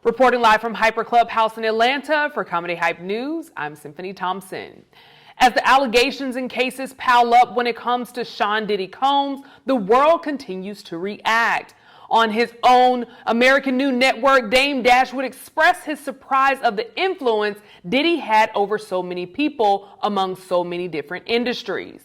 Reporting live from Hyper Clubhouse in Atlanta for Comedy Hype News, I'm Symphony Thompson. As the allegations and cases pile up when it comes to Sean Diddy Combs, the world continues to react. On his own American News Network, Dame Dash would express his surprise of the influence Diddy had over so many people among so many different industries.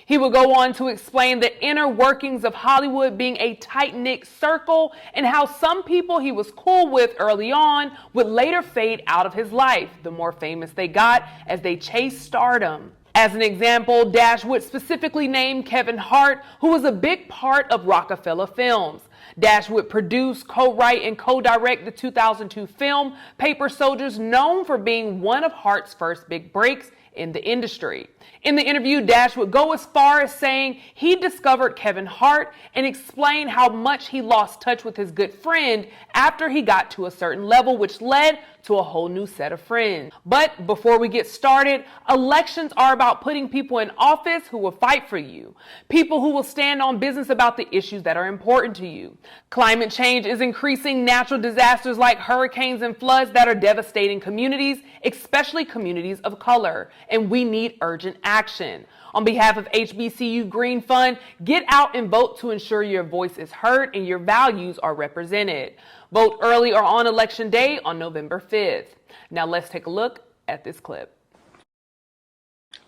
He would go on to explain the inner workings of Hollywood being a tight-knit circle and how some people he was cool with early on would later fade out of his life the more famous they got as they chased stardom. As an example, Dash would specifically name Kevin Hart, who was a big part of Rockefeller Films. Dash would produce, co-write, and co-direct the 2002 film Paper Soldiers, known for being one of Hart's first big breaks in the industry. In the interview, Dash would go as far as saying he discovered Kevin Hart and explain how much he lost touch with his good friend after he got to a certain level, which led to a whole new set of friends. But before we get started, elections are about putting people in office who will fight for you, people who will stand on business about the issues that are important to you. Climate change is increasing natural disasters like hurricanes and floods that are devastating communities, especially communities of color, and we need urgent action. On behalf of HBCU Green Fund, get out and vote to ensure your voice is heard and your values are represented. Vote early or on Election Day on November 5th. Now let's take a look at this clip.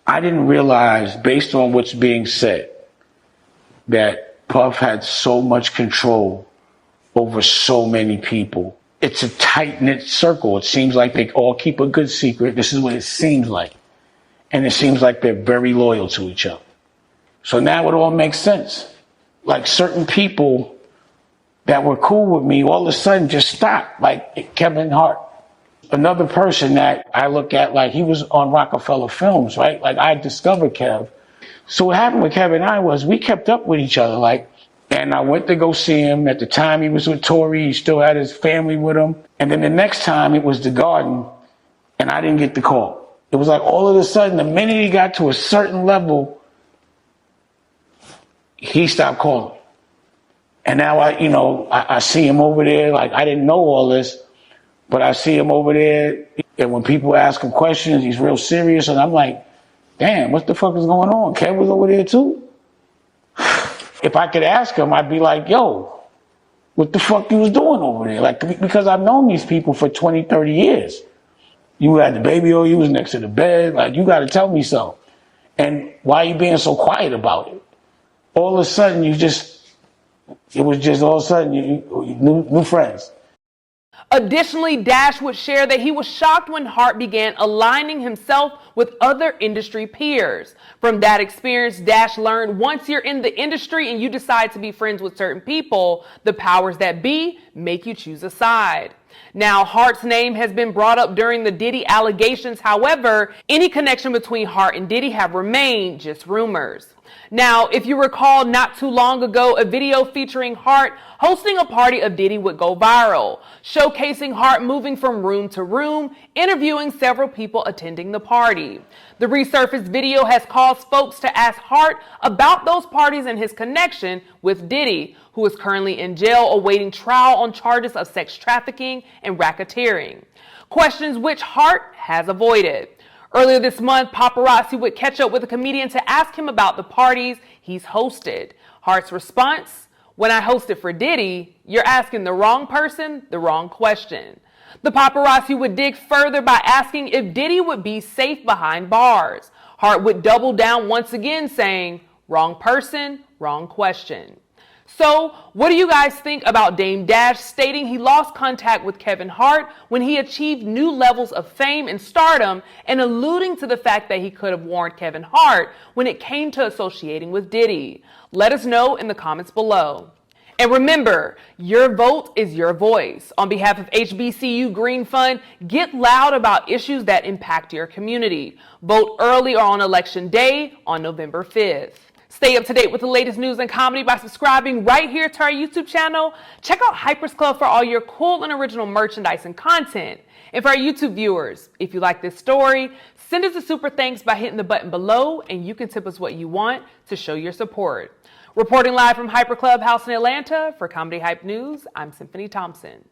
I didn't realize, based on what's being said, that Puff had so much control over so many people. It's a tight-knit circle. It seems like they all keep a good secret. This is what it seems like. And it seems like they're very loyal to each other. So now it all makes sense. Like certain people that were cool with me all of a sudden just stopped, like Kevin Hart. Another person that I look at, like he was on Rockefeller Films, right? Like I discovered Kev. So what happened with Kev and I was we kept up with each other, like, and I went to go see him. At the time he was with Tori, he still had his family with him. And then the next time it was the Garden and I didn't get the call. It was like all of a sudden, the minute he got to a certain level, he stopped calling. And now I see him over there. Like I didn't know all this, but I see him over there. And when people ask him questions, he's real serious. And I'm like, damn, what the fuck is going on? Kev was over there too. If I could ask him, I'd be like, yo, what the fuck you was doing over there? Like, because I've known these people for 20, 30 years. You had the baby or you was next to the bed. Like, you got to tell me so. And why are you being so quiet about it? All of a sudden, it was just all of a sudden, new friends. Additionally, Dash would share that he was shocked when Hart began aligning himself with other industry peers. From that experience, Dash learned once you're in the industry and you decide to be friends with certain people, the powers that be make you choose a side. Now, Hart's name has been brought up during the Diddy allegations. However, any connection between Hart and Diddy have remained just rumors. Now, if you recall, not too long ago, a video featuring Hart hosting a party of Diddy would go viral, showcasing Hart moving from room to room, interviewing several people attending the party. The resurfaced video has caused folks to ask Hart about those parties and his connection with Diddy, who is currently in jail awaiting trial on charges of sex trafficking and racketeering. Questions which Hart has avoided. Earlier this month, paparazzi would catch up with a comedian to ask him about the parties he's hosted. Hart's response, when I hosted for Diddy, you're asking the wrong person the wrong question. The paparazzi would dig further by asking if Diddy would be safe behind bars. Hart would double down once again saying, wrong person, wrong question. So, what do you guys think about Dame Dash stating he lost contact with Kevin Hart when he achieved new levels of fame and stardom, and alluding to the fact that he could have warned Kevin Hart when it came to associating with Diddy? Let us know in the comments below. And remember, your vote is your voice. On behalf of HBCU Green Fund, get loud about issues that impact your community. Vote early or on Election Day on November 5th. Stay up to date with the latest news and comedy by subscribing right here to our YouTube channel. Check out Hypers Club for all your cool and original merchandise and content. And for our YouTube viewers, if you like this story, send us a super thanks by hitting the button below, and you can tip us what you want to show your support. Reporting live from Hyper Clubhouse in Atlanta for Comedy Hype News, I'm Symphony Thompson.